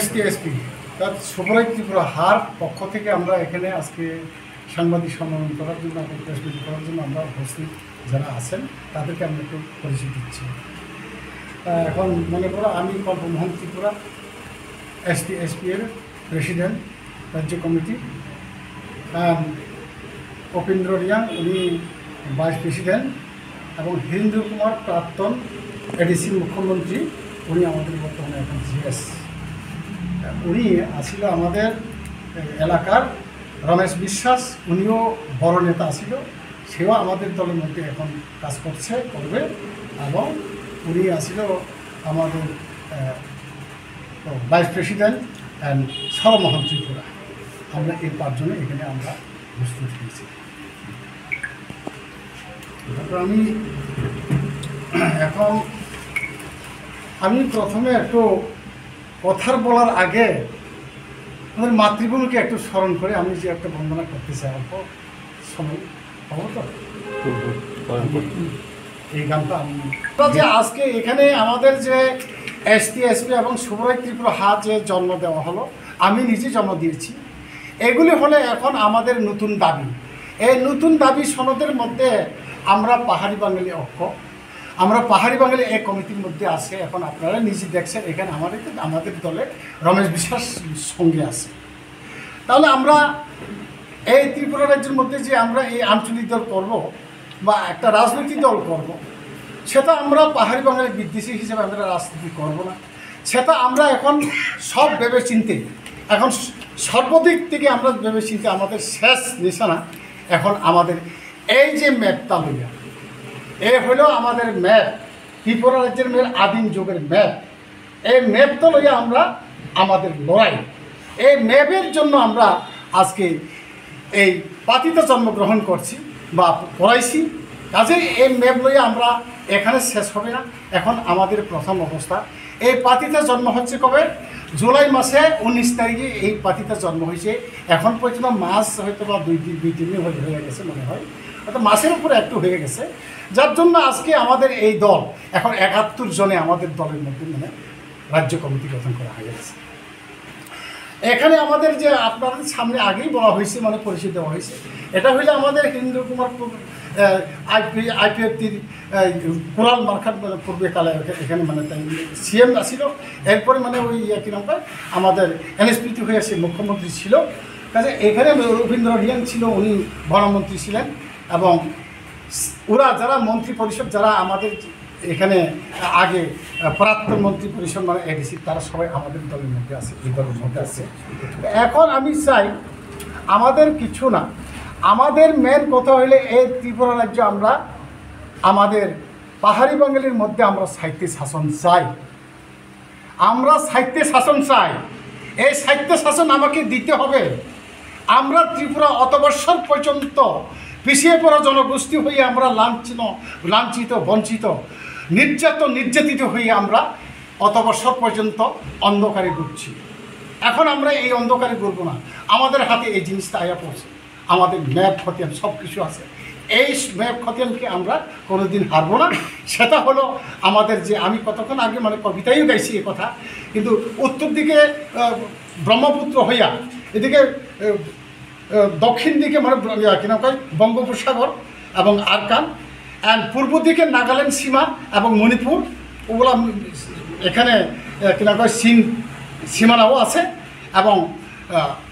STSP অর্থাৎ সুবরাই ত্রিপুরা হার পক্ষ থেকে আমরা এখানে আজকে সাংবাদিক সম্মেলন করার জন্য প্রেস মিট করার জন্য আমরা উপস্থিত যারা আছেন তাদেরকে আমরা একটু পরিচয় দিচ্ছি। এখন মনে করো আমি কল্পমোহন ত্রিপুরা STSP এর প্রেসিডেন্ট রাজ্য কমিটি, অপেন্দ্র রিয়াং উনি ভাইস প্রেসিডেন্ট, এবং হীরেন্দ্র কুমার প্রাক্তন এডিসি মুখ্যমন্ত্রী, উনি আমাদের বর্তমানে এখন GS। উনি আসিল আমাদের এলাকার রমেশ বিশ্বাস, উনিও বড় নেতা আসিল, সেও আমাদের দলের মধ্যে এখন কাজ করবে, এবং উনি আসিল আমাদের ভাইস প্রেসিডেন্ট অ্যান্ড সরমোহন ত্রিপুরা। আমরা এই পাঁচজনে এখানে আমরা প্রস্তুত হয়েছি। তারপর আমি প্রথমে একটু কথার বলার আগে আমাদের মাতৃভূমিকে একটু স্মরণ করে আমি যে একটা বন্দনা করতে চাই, অল্প সময় পাবো তো এই গানটা আমি যে আজকে এখানে আমাদের যে STSP এবং সুবরাই ত্রিপুরা হার যে জন্ম দেওয়া হলো, আমি নিজে জন্ম দিয়েছি। এগুলি হলে এখন আমাদের নতুন দাবি। এই নতুন দাবি সনদের মধ্যে আমরা পাহাড়ি বাঙালি আমরা পাহাড়ি বাঙালি এই কমিটির মধ্যে আছে। এখন আপনারা নিজে দেখছেন এখানে আমাদের দলে রমেশ বিশ্বাস সঙ্গে আছে। তাহলে আমরা এই ত্রিপুরা রাজ্যের মধ্যে যে আমরা এই আঞ্চলিক দল করব বা একটা রাজনৈতিক দল করব, সেটা আমরা পাহাড়ি বাঙালি বিদ্বেষী হিসেবে আমরা রাজনীতি করব না। সেটা আমরা এখন সব ভেবে চিনতে, এখন সর্বদিক থেকে আমরা ভেবে চিনতে আমাদের শেষ নিশানা এখন আমাদের এই যে ম্যাপটা লইয়া, এ হলো আমাদের ম্যাপ, ত্রিপুরা রাজ্যের আদিম যুগের ম্যাপ। এই ম্যাপটা লইয়া আমরা আমাদের লড়াই, এই ম্যাপের জন্য আমরা আজকে এই পাতিতে জন্মগ্রহণ করছি বা পড়াইছি। কাজেই এই ম্যাপ লইয়া আমরা এখানে শেষ হবে না। এখন আমাদের প্রথম অবস্থা এই পাতিতে জন্ম হচ্ছে কবে? জুলাই মাসে 19 তারিখে এই পাতিতে জন্ম হয়েছে। এখন পর্যন্ত মাস হয়তো বা 2-3 দিন হয়ে গেছে মনে হয়, অর্থাৎ মাসের উপরে একটু হয়ে গেছে, যার জন্য আজকে আমাদের এই দল এখন 71 জনে আমাদের দলের মধ্যে রাজ্য কমিটি গঠন করা হয়ে গেছে। এখানে আমাদের যে আপনাদের সামনে আগেই বলা হয়েছে, পরিচয় দেওয়া হয়েছে, এটা হইলে আমাদের হীরেন্দ্র কুমার IPFটির কোরাল মার্কার পূর্বেকালে এখানে CM আসছিল। এরপরে ওই কি নাম আমাদের NSPT হয়ে আসে মুখ্যমন্ত্রী ছিল। কাজে এখানে রবীন্দ্র রিয়াং ছিল, উনি বনমন্ত্রী ছিলেন, এবং ওরা যারা মন্ত্রী পরিষদ যারা আমাদের এখানে আগে প্রাক্তন মন্ত্রী পরিষদ ADC, তারা সবাই আমাদের দলের মধ্যে আছে, এই দলের মধ্যে আছে। এখন আমি চাই আমাদের কিছু না, আমাদের মেন কথা হইলে এই ত্রিপুরা রাজ্য আমরা আমাদের পাহাড়ি বাঙালির মধ্যে আমরা সাহিত্য শাসন চাই। আমরা সাহিত্য শাসন চাই। এই সাহিত্য শাসন আমাকে দিতে হবে। আমরা ত্রিপুরা অত বৎসর পর্যন্ত পিছিয়ে পড়া জনগোষ্ঠী হয়ে আমরা লাঞ্ছিত, বঞ্চিত, নির্যাতিত হয়ে আমরা অত বৎসর পর্যন্ত অন্ধকারে ঘুরছি। এখন আমরা এই অন্ধকারে ঘুরব না। আমাদের হাতে এই জিনিসটা আয়া পড়ছে, আমাদের ম্যাপ খতিয়ান সব কিছু আছে। এই ম্যাপ খতিয়ানকে আমরা কোনোদিন হারব না। সেটা হলো আমাদের যে আমি কতক্ষণ আগে কবিতায়ও গাইছি এ কথা, কিন্তু উত্তর দিকে ব্রহ্মপুত্র হইয়া, এদিকে দক্ষিণ দিকে কি নাম কয় বঙ্গোপসাগর এবং আরকান, অ্যান্ড পূর্ব দিকে নাগাল্যান্ড সীমা এবং মণিপুর, ওগুলা এখানে কি নাম কয় চীন সীমানাও আছে, এবং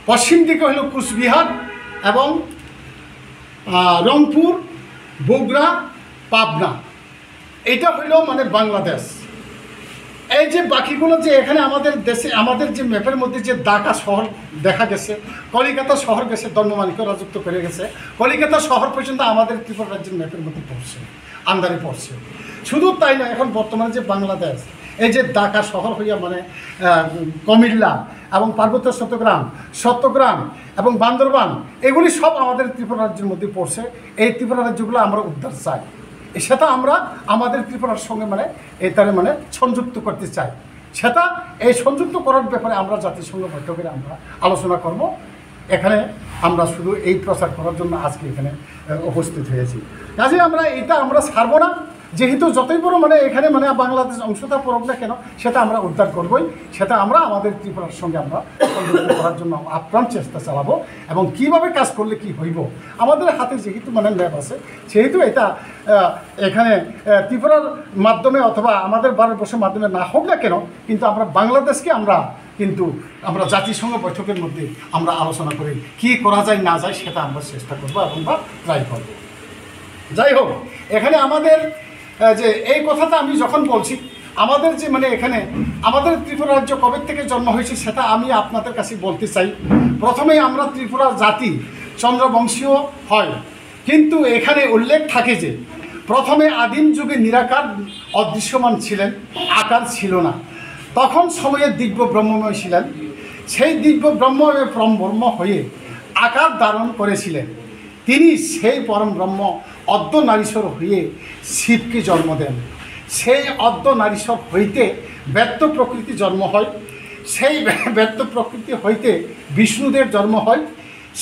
পশ্চিম দিকে হলো কুচবিহার এবং রংপুর, বগুড়া, পাবনা, এটা হইল বাংলাদেশ। এই যে বাকিগুলো যে এখানে আমাদের দেশে আমাদের যে ম্যাপের মধ্যে যে ঢাকা শহর দেখা গেছে, কলিকাতা শহর গেছে, ধর্মমালিকও রাজত্ব করে গেছে, কলিকাতা শহর পর্যন্ত আমাদের ত্রিপুরা রাজ্যের ম্যাপের মধ্যে পড়ছে, আন্দারে পড়ছে। শুধু তাই না, এখন বর্তমানে যে বাংলাদেশ, এই যে ঢাকা শহর হইয়া কুমিল্লা এবং পার্বত্য চট্টগ্রাম এবং বান্দরবান, এগুলি সব আমাদের ত্রিপুরা রাজ্যের মধ্যে পড়ছে। এই ত্রিপুরা রাজ্যগুলো আমরা উদ্ধার চাই। সেটা আমরা আমাদের ত্রিপুরার সঙ্গে এই তারে সংযুক্ত করতে চাই। সেটা এই সংযুক্ত করার ব্যাপারে আমরা জাতিসংঘ বৈঠকে আমরা আলোচনা করব। এখানে আমরা শুধু এই প্রচার করার জন্য আজকে এখানে উপস্থিত হয়েছি। কাজে আমরা ছাড়ব না। যেহেতু যতই বড় মানে এখানে মানে বাংলাদেশ অংশটা পড়ুক না কেন, সেটা আমরা উদ্ধার করবই, সেটা আমরা আমাদের ত্রিপুরার সঙ্গে আমরা সংযুক্ত করার জন্য আপ্রাণ চেষ্টা চালাবো। এবং কিভাবে কাজ করলে কি হইব, আমাদের হাতে যেহেতু মানে ল্যাব আছে, সেহেতু এটা এখানে ত্রিপুরার মাধ্যমে অথবা আমাদের ভারতবর্ষের মাধ্যমে না হোক না কেন, কিন্তু আমরা বাংলাদেশকে আমরা জাতিসংঘ বৈঠকের মধ্যে আমরা আলোচনা করি কি করা যায় না যায়, সেটা আমরা চেষ্টা করবো এবং বা ট্রাই করবো। যাই হোক, এখানে আমাদের যে এই কথাটা আমি যখন বলছি, আমাদের যে মানে এখানে আমাদের ত্রিপুরা রাজ্য কবে থেকে জন্ম হয়েছে সেটা আমি আপনাদের কাছে বলতে চাই। প্রথমেই আমরা ত্রিপুরা জাতি চন্দ্রবংশীয় হয়, কিন্তু এখানে উল্লেখ থাকে যে প্রথমে আদিম যুগে নিরাকার অদৃশ্যমান ছিলেন, আকার ছিল না। তখন সময়ে দিব্য ব্রহ্মময় ছিলেন, সেই দিব্য ব্রহ্ম হয়ে আকার ধারণ করেছিলেন। তিনি সেই পরম ব্রহ্ম অদ্য নারীশ্বর হয়ে শিবকে জন্ম দেন। সেই অদ্য নারীশ্বর হইতে ব্যক্ত প্রকৃতি জন্ম হয়, সেই ব্যক্ত প্রকৃতি হইতে বিষ্ণুদেব জন্ম হয়,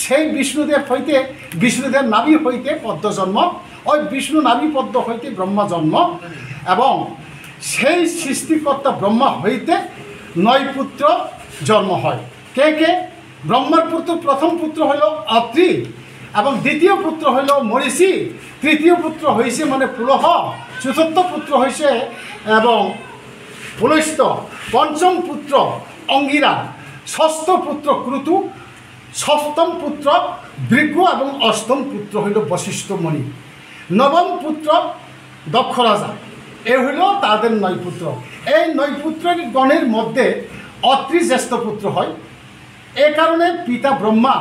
সেই বিষ্ণুদেব হইতে বিষ্ণুদেব নাভি হইতে পদ্ম জন্ম, ওই বিষ্ণু নাভি পদ্ম হইতে ব্রহ্মা জন্ম, এবং সেই সৃষ্টিকর্তা ব্রহ্মা হইতে 9 পুত্র জন্ম হয়। কে কে? ব্রহ্মার পুত্র প্রথম পুত্র হইল অত্রি, এবং দ্বিতীয় পুত্র হইল মরিষি, তৃতীয় পুত্র হয়েছে মানে পুলহ, চতুর্থ পুত্র হয়েছে এবং পুলস্ত, পঞ্চম পুত্র অঙ্গিরা, ষষ্ঠ পুত্র ক্রুতু, সপ্তম পুত্র ভৃগু এবং অষ্টম পুত্র হইল বশিষ্ঠ মণি, নবম পুত্র দক্ষ রাজা। এ হইল তাদের 9 পুত্র। এই 9 পুত্রের গণের মধ্যে অত্রি জ্যেষ্ঠ পুত্র হয়। এ কারণে পিতা ব্রহ্মা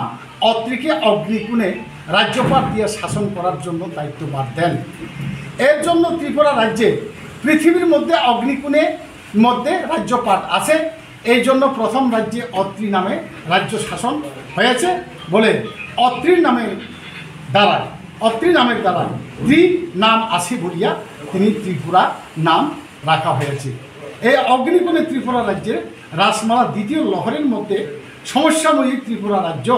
অত্রিকে অগ্নিকুণে রাজ্যপাট দিয়ে শাসন করার জন্য দায়িত্বভার দেন। এর জন্য ত্রিপুরা রাজ্যে পৃথিবীর মধ্যে অগ্নিকুণে মধ্যে রাজ্যপাট আছে। এই জন্য প্রথম রাজ্যে অত্রি নামে রাজ্য শাসন হয়েছে বলে অত্রির নামে দ্বারায়, অত্রি নামের দ্বারায় ত্রি নাম আসি বলিয়া তিনি ত্রিপুরা নাম রাখা হয়েছে। এই অগ্নিকুণে ত্রিপুরা রাজ্যের রাসমালা দ্বিতীয় লহরের মধ্যে সমস্যাময়ী ত্রিপুরা রাজ্য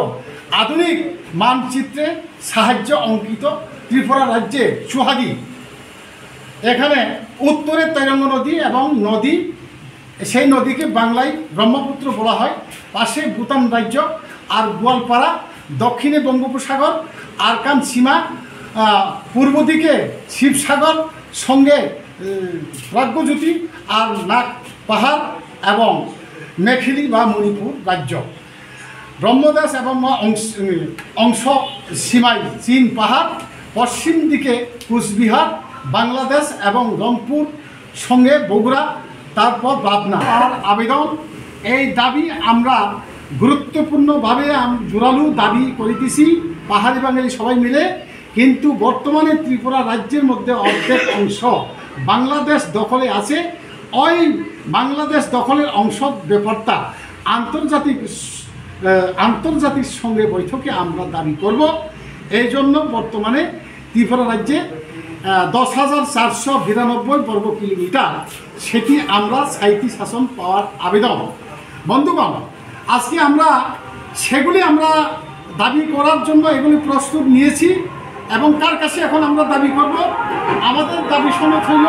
আধুনিক মানচিত্রে সাহায্য অঙ্কিত ত্রিপুরা রাজ্যে সুহাগী। এখানে উত্তরে তৈরঙ্গ নদী এবং নদী, সেই নদীকে বাংলায় ব্রহ্মপুত্র বলা হয়। পাশে ভুটান রাজ্য আর গোয়ালপাড়া, দক্ষিণে বঙ্গোপসাগর আরকান সীমা, পূর্ব দিকে শিবসাগর, সঙ্গে প্রাজ্ঞজ্যোতি আর নাগ পাহাড় এবং মেখিলি বা মণিপুর রাজ্য। ব্রহ্মদেশ এবং অংশ সীমায় চীন পাহাড়, পশ্চিম দিকে কুচবিহার, বাংলাদেশ এবং রংপুর, সঙ্গে বগুড়া, তারপর পাবনা। আর আবেদন, এই দাবি আমরা গুরুত্বপূর্ণভাবে জোরালো দাবি করিতেছি পাহাড়ি বাঙালি সবাই মিলে। কিন্তু বর্তমানে ত্রিপুরা রাজ্যের মধ্যে অর্ধেক অংশ বাংলাদেশ দখলে আছে। ওই বাংলাদেশ দখলের অংশ ব্যাপারটা আন্তর্জাতিক সঙ্গে বৈঠকে আমরা দাবি করব। এই জন্য বর্তমানে ত্রিপুরা রাজ্যে 10,492 বর্গ কিলোমিটার, সেটি আমরা স্থায়ী শাসন পাওয়ার আবেদন। বন্ধুগণ, আজকে সেগুলি আমরা দাবি করার জন্য এগুলি প্রস্তুত নিয়েছি এবং কার কাছে এখন আমরা দাবি করব। আমাদের দাবি সনদ হইল,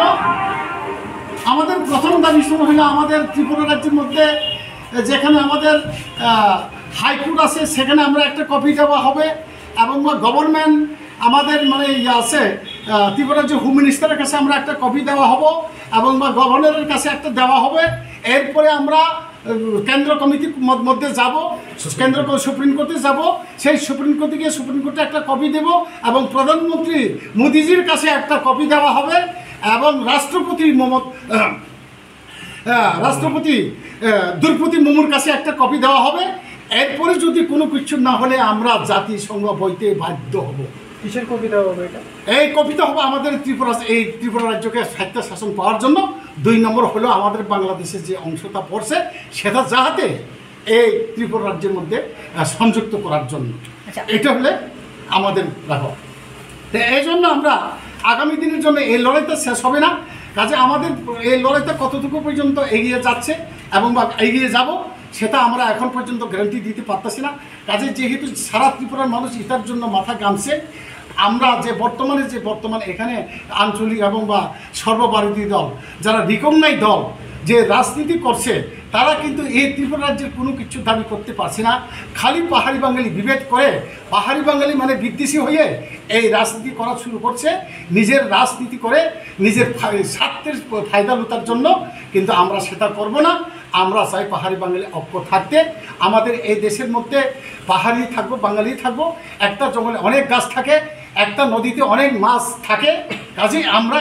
আমাদের প্রথম দাবি সনদ হইল আমাদের ত্রিপুরা রাজ্যের মধ্যে যেখানে আমাদের হাইকোর্ট আছে সেখানে আমরা একটা কপি দেওয়া হবে, এবং গভর্নমেন্ট আমাদের মানে আছে ত্রিপুরা রাজ্য হোম মিনিস্টারের কাছে আমরা একটা কপি দেওয়া হবো এবং গভর্নরের কাছে একটা দেওয়া হবে। এরপরে আমরা কেন্দ্র কমিটির মধ্যে যাব, কেন্দ্র সুপ্রিম কোর্টে যাব, সেই সুপ্রিম কোর্টে গিয়ে সুপ্রিম কোর্টে একটা কপি দেব এবং প্রধানমন্ত্রী মোদিজির কাছে একটা কপি দেওয়া হবে এবং রাষ্ট্রপতি দ্রৌপদী মুর্মুর কাছে একটা কপি দেওয়া হবে। এরপরে যদি কোনো কিছু না হলে আমরা জাতিসংঘ বইতে বাধ্য হব। কিসের কপি দেওয়া হবে এটা? এই কপিটা হবে আমাদের ত্রিপুরা রাজ্যকে স্বায়ত্ত শাসন পাওয়ার জন্য। 2 নম্বর হলো আমাদের বাংলাদেশের যে অংশটা পড়ছে সেটা যাহাতে এই ত্রিপুরা রাজ্যের মধ্যে সংযুক্ত করার জন্য। এটা হলে আমাদের রাখো। তো এই জন্য আমরা আগামী দিনের জন্য এই লড়াইটা শেষ হবে না। কাজে আমাদের এই লড়াইটা কতটুকু পর্যন্ত এগিয়ে যাচ্ছে এবং এগিয়ে যাব সেটা আমরা এখন পর্যন্ত গ্যারান্টি দিতে পারতেছি না। কাজে যেহেতু সারা ত্রিপুরার মানুষ এটার জন্য মাথা ঘামছে, আমরা যে বর্তমানে এখানে আঞ্চলিক এবং বা সর্বভারতীয় দল যারা রিকগনাইজ দল যে রাজনীতি করছে, তারা কিন্তু এই ত্রিপুরা রাজ্যের কোনো কিছু দাবি করতে পারছে না। খালি পাহাড়ি বাঙালি বিভেদ করে, পাহাড়ি বাঙালি মানে বিদ্বেষী হয়ে এই রাজনীতি করা শুরু করছে, নিজের রাজনীতি করে নিজের স্বার্থের ফায়দা লুটার জন্য। কিন্তু আমরা সেটা করব না। আমরা চাই পাহাড়ি বাঙালি ঐক্য থাকতে। আমাদের এই দেশের মধ্যে পাহাড়ি থাকবো, বাঙালি থাকবো, একটা জঙ্গলে অনেক গাছ থাকে, একটা নদীতে অনেক মাছ থাকে। কাজেই আমরা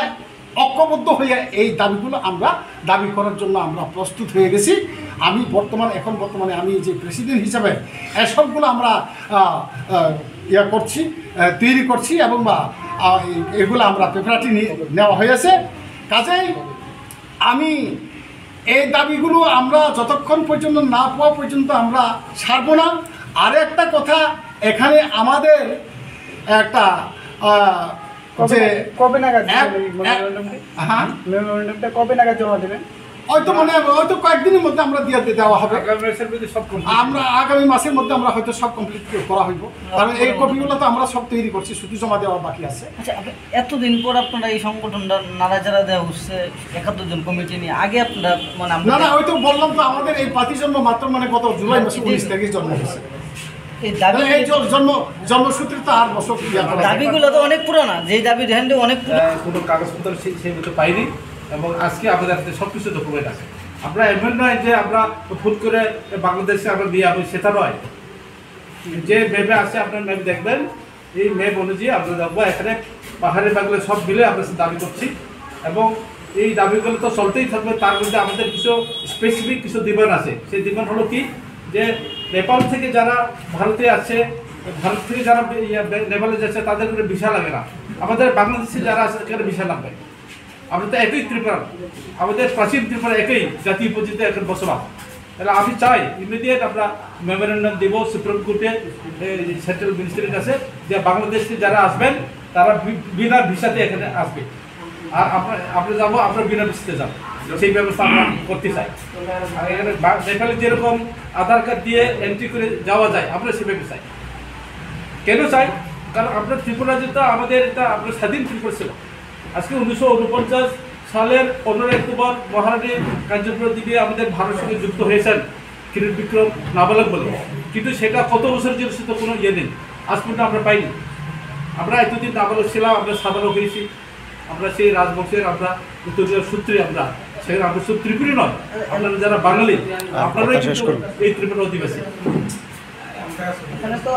ঐক্যবদ্ধ হয়ে এই দাবিগুলো আমরা দাবি করার জন্য আমরা প্রস্তুত হয়ে গেছি। আমি বর্তমানে আমি যে প্রেসিডেন্ট হিসাবে এসবগুলো আমরা তৈরি করছি এবং বা এগুলো আমরা পেপারটি নেওয়া হয়েছে। কাজেই আমি এই দাবিগুলো আমরা যতক্ষণ পর্যন্ত না পাওয়া পর্যন্ত আমরা ছাড়ব না। আর একটা কথা, এখানে আমাদের একটা যে কবে নাগাদ হ্যাঁ মেমোরেন্ডামটা কবে নাগাদ জমা দেবেন? হয়তো কয়েকদিনের মধ্যে আমরা দেওয়া হবে। আমরা আগামী মাসের মধ্যে আমরা হয়তো সব কমপ্লিট করা হইব, কারণ এই কপিগুলো তো আমরা সব তৈরি করছি, শুধু জমা দেওয়া বাকি আছে। আচ্ছা, এতদিন পর আপনারা এই সংগঠনটা নাড়াচাড়া দেওয়া হচ্ছে 71 জন কমিটি নিয়ে, আগে আপনারা না হয়তো বললাম তো আমাদের এই পার্টি জন্ম মাত্র গত জুলাই মাসে 19 তারিখে জন্ম হয়েছে। এই দাবি এই জন্মসূত্রে তো আর বছর দাবিগুলো তো অনেক পুরোনো, যে দাবি দেখেন অনেক কোনো কাগজপত্র সেই মতো পাইনি, এবং আজকে আমাদের হাতে সব কিছু ডকুমেন্ট আছে। আমরা এমন নয় যে আমরা ফুট করে বাংলাদেশে আমরা দিয়ে আসবো, সেটা নয়। যে ম্যাপে আছে আপনার ম্যাপ দেখবেন, এই ম্যাপ অনুযায়ী আমরা দেখবো এখানে পাহাড়ি বাংলা সব মিলে আমরা দাবি করছি, এবং এই দাবিগুলো তো চলতেই থাকবে। তার মধ্যে আমাদের কিছু স্পেসিফিক কিছু ডিমান্ড আছে। সেই ডিমান্ড হলো কি, যে নেপাল থেকে যারা ভারতে আছে, ভারত থেকে যারা নেপালে যাচ্ছে, তাদের কোনো ভিসা লাগে না। আমাদের বাংলাদেশে যারা আছে সেখানে ভিসা লাগবে। আমরা তো একই ত্রিপুরা, আমাদের প্রাচীন ত্রিপুরা একই জাতি উপজাতি এখন বসবাস। তাহলে আমি চাই ইমিডিয়েট আমরা মেমোরেন্ডাম দেবো সুপ্রিম কোর্টে, সেন্ট্রাল মিনিস্ট্রির কাছে, যে বাংলাদেশ থেকে যারা আসবেন তারা বিনা ভিসাতে এখানে আসবে। আর আমরা যাবো, আমরা বিনা ভিসাতে যাবো, সেই ব্যবস্থা আমরা করতে চাই। আর এখানে নেপালে যেরকম আধার কার্ড দিয়ে এন্ট্রি করে যাওয়া যায়, আমরা সেভাবে চাই। কেন চাই? কারণ আপনার ত্রিপুরা যেটা আমাদের, এটা আপনার স্বাধীন ত্রিপুরা ছিল। আজকে 1949 সালের 15 অক্টোবর মহারানী কাঞ্চনপুর দিকে আমাদের ভারতের সঙ্গে যুক্ত হয়েছেন কিরিট বিক্রম নাবালক বলে, কিন্তু সেটা কত বছর জন্য সেটা কোনো ইয়ে নেই, আজ পর্যন্ত আমরা পাইনি। আমরা এতদিন নাবালক ছিলাম, আমরা সাবালক হয়েছি। আমরা সেই রাজবংশের আমরা উত্তরীয় সূত্রে, আমরা সেখানে আমরা শুধু ত্রিপুরী নয়, আপনারা যারা বাঙালি আপনারাই কিন্তু এই ত্রিপুরা অধিবাসী। এখানে তো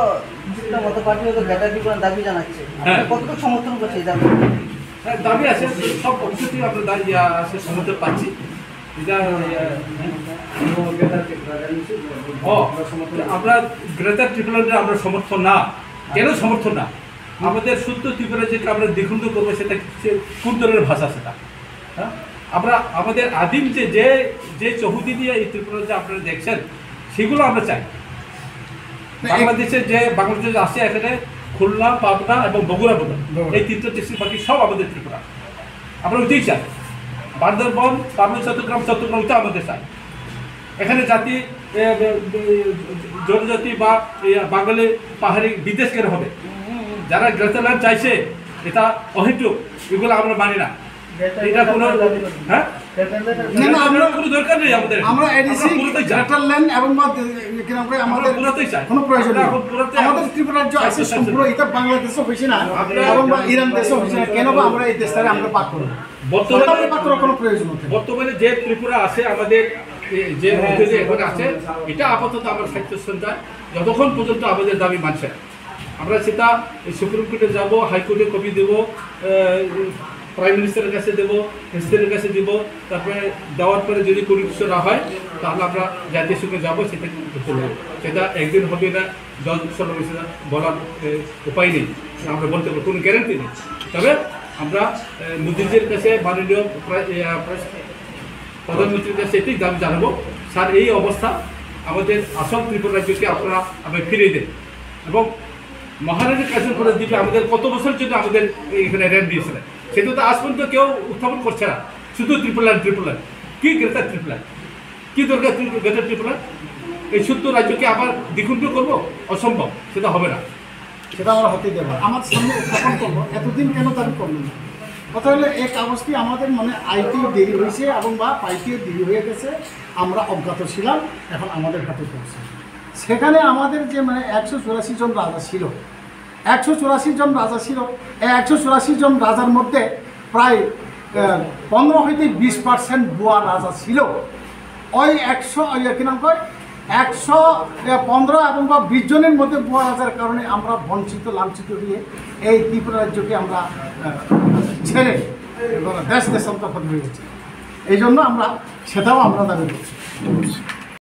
মতো পার্টি হয়তো ব্যাটারি করার দাবি জানাচ্ছে, কতটুকু সমর্থন করছে এই দাবি? হ্যাঁ, দাবি আছে, সব অংশতেই আমরা দাঁড়িয়ে আছে, সমর্থন পাচ্ছি। এটা আমরা গ্রেটার ত্রিপুরার আমরা সমর্থন না। কেন সমর্থন না? আমাদের শুদ্ধ ত্রিপুরা যেটা আমরা দ্বিখণ্ড করবো, সেটা কোন ধরনের ভাষা সেটা? হ্যাঁ, আমরা আমাদের আদিম যে চৌহদি দিয়ে এই ত্রিপুরা যে আপনারা দেখছেন, সেগুলো আমরা চাই। বাংলাদেশে আসে এখানে খুলনা, পাবনা এবং বগুড়া বদল, এই তিনটা ডিস্ট্রিক্ট বাকি সব আমাদের ত্রিপুরা। আমরা ওইটাই চাই। বান্দরবন, পাবনা, চট্টগ্রামটা আমাদের চাই। এখানে জাতি জনজাতি বা বাঙালি পাহাড়ি বিদেশ কেন হবে? যারা গ্রেটারল্যান্ড চাইছে, এটা অহেতুক, এগুলো আমরা মানি না। এটা কোনো হ্যাঁ আমরা কোনো দরকার নেই। আমরা এডিসি গ্রেটারল্যান্ড এবং আমাদের কোনো প্রয়োজন নেই। আমাদের ত্রিপুরা রাজ্য আছে সম্পূর্ণ, এটা বাংলাদেশও হয়েছে না এবং ইরান দেশও হয়েছে না। কেন বা আমরা এই দেশটারে আমরা পাক করব? কোনো প্রয়োজন নেই। বর্তমানে যে ত্রিপুরা আছে আমাদের, যে এখন আছে, এটা আপাতত আমার সাহিত্য সঞ্চয়, যতক্ষণ পর্যন্ত আমাদের দাবি মানছে আমরা সেটা সুপ্রিম কোর্টে যাব, হাইকোর্টে কপি দেব, প্রাইম মিনিস্টারের কাছে দেবো, প্রেসিডেন্টের কাছে দেব। তারপরে দেওয়ার পরে যদি কোনো কিছু না হয়, তাহলে আমরা জাতীয় সঙ্গে যাবো, সেটা করবো। সেটা একদিন হবে না, 10 বছর হবে, সেটা বলার উপায় নেই, আমরা বলতে পারবো, কোনো গ্যারান্টি নেই। তবে আমরা মোদিজির কাছে, মাননীয় প্রধানমন্ত্রীর কাছে এটাই দাবি জানাবো, স্যার এই অবস্থা, আমাদের আসল ত্রিপুরা রাজ্যকে আপনারা আমায় ফিরিয়ে দেন। এবং মহারানীর কাছে করে দিবে, আমাদের কত বছর জন্য আমাদের এখানে রেন্ট দিয়েছিলেন, সেটা তো আজ পর্যন্ত কেউ উত্থাপন করছে না। শুধু ত্রিপুরাল্যান্ড কি গ্রেটার ত্রিপুরাল্যান্ড, কি দরকার গ্রেটার ত্রিপুরাল্যান্ড? এই শুদ্ধ রাজ্যকে আবার দ্বিখণ্ড করবো? অসম্ভব, সেটা হবে না। সেটা আমরা হতে দেবো না। আমার সামনে উত্থাপন করবো, এতদিন কেন দাবি করলো না? কথা হলো এই কাগজটি আমাদের মানে আইতেও দেরি হয়েছে এবং বা পাইতেও দেরি হয়ে গেছে, আমরা অজ্ঞাত ছিলাম, এখন আমাদের হাতে পড়ছে। সেখানে আমাদের যে মানে 184 জন রাজা ছিল, 184 জন রাজা ছিল, এই 184 জন রাজার মধ্যে প্রায় 15 হইতে 20% ভুয়া রাজা ছিল। ওই 100 কি নাম কয় 115 এবং বা 20 জনের মধ্যে ভুয়া রাজার কারণে আমরা বঞ্চিত লাঞ্ছিত হয়ে এই ত্রিপুরা রাজ্যকে আমরা ছেড়ে দেশ দেশান্তর হয়ে গেছি। এই জন্য আমরা সেটাও আমরা দাবি করছি।